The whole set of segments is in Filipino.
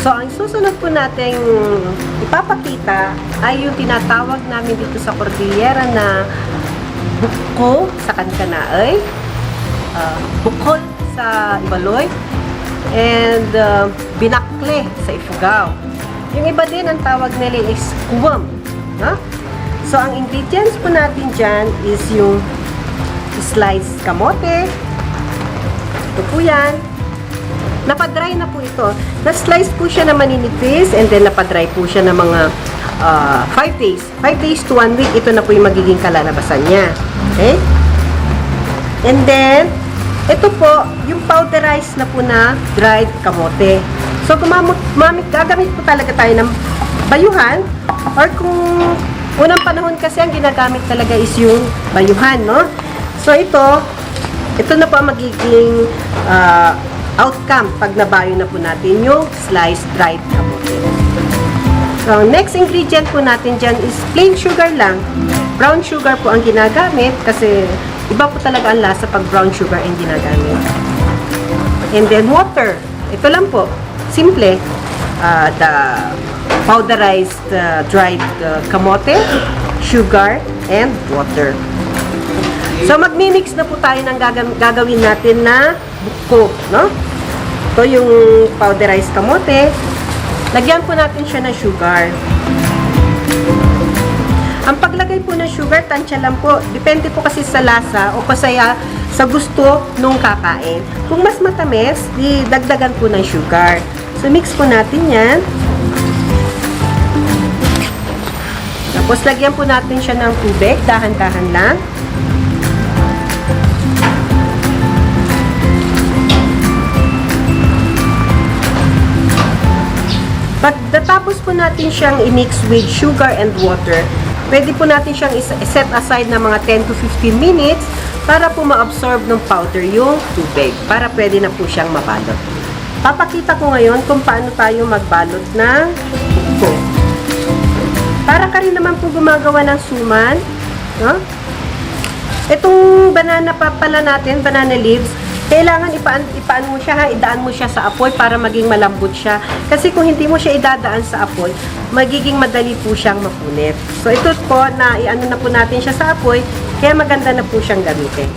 So, ang susunod po nating ipapakita ay yung tinatawag namin dito sa Cordillera na buko sa Kankanaay, bukol sa Ibaloy, and binakle sa Ifugao. Yung iba din, ang tawag nila is kuwam. No? So, ang ingredients po natin dyan is yung sliced kamote. Ito po yan. Napadry na po ito. Na-slice po siya na maninipis and then napadry po siya ng mga 5 days. 5 days to 1 week, ito na po yung magiging kalalabasan niya. Okay? And then, ito po, yung powderized na po na dried kamote. So, gagamit po talaga tayo ng bayuhan or kung unang panahon kasi ang ginagamit talaga is yung bayuhan, no? So, ito na po ang magiging outcome pag nabayo na po natin yung sliced dried kamote. So, next ingredient po natin dyan is plain sugar lang. Brown sugar po ang ginagamit kasi iba po talaga ang lasa pag brown sugar ang ginagamit. And then water. Ito lang po. Simple. The powderized dried kamote, sugar, and water. So, magmi-mix na po tayo ng gagawin natin na buko, no? Ito yung powderized kamote. Lagyan po natin siya ng sugar. Ang paglagay po ng sugar, tansya lang po. Depende po kasi sa lasa o kasaya sa gusto nung kakain. Kung mas matamis, di dagdagan po ng sugar. So, mix po natin yan. Tapos, lagyan po natin siya ng tubig. Dahan-dahan lang. Pagkatapos po natin siyang i-mix with sugar and water, pwede po natin siyang set aside na mga 10 to 15 minutes para po ma-absorb ng powder yung tubig, para pwede na po siyang mabalot. Papakita ko ngayon kung paano tayo magbalot ng buko. Para ka rin naman po gumagawa ng suman, no? Itong banana pa pala natin, banana leaves, kailangan ipaan mo siya, ha? Idaan mo siya sa apoy para maging malambot siya. Kasi kung hindi mo siya idadaan sa apoy, magiging madali po siyang mapunit. So, ito po, iano na po natin siya sa apoy, kaya maganda na po siyang gamitin.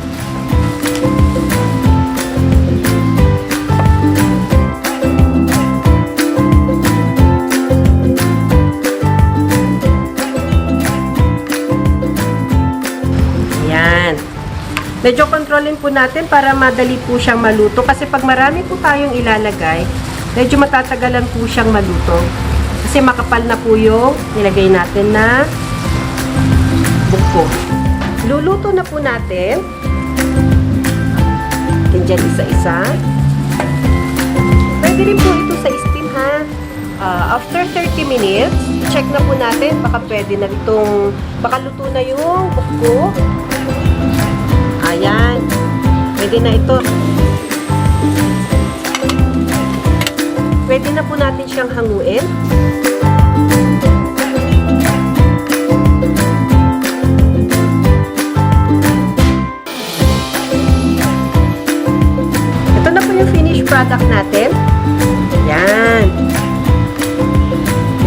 Medyo kontrolin po natin para madali po siyang maluto. Kasi pag marami po tayong ilalagay, medyo matatagalan po siyang maluto. Kasi makapal na po yung nilagay natin na buko. Luluto na po natin. Diyan isa-isa. Pwede rin po ito sa steam, ha? After 30 minutes, check na po natin. Baka pwede na itong, baka luto na yung buko. Ayan. Pwede na ito. Pwede na po natin siyang hanguin. Ito na po yung finished product natin. Ayan.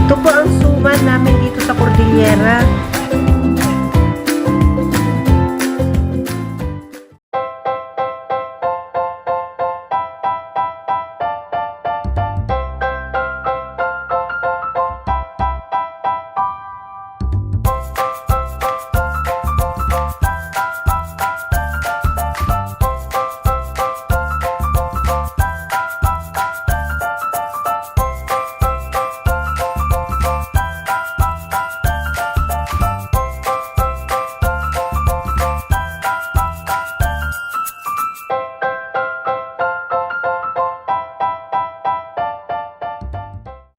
Ito po ang suman namin dito sa Cordillera.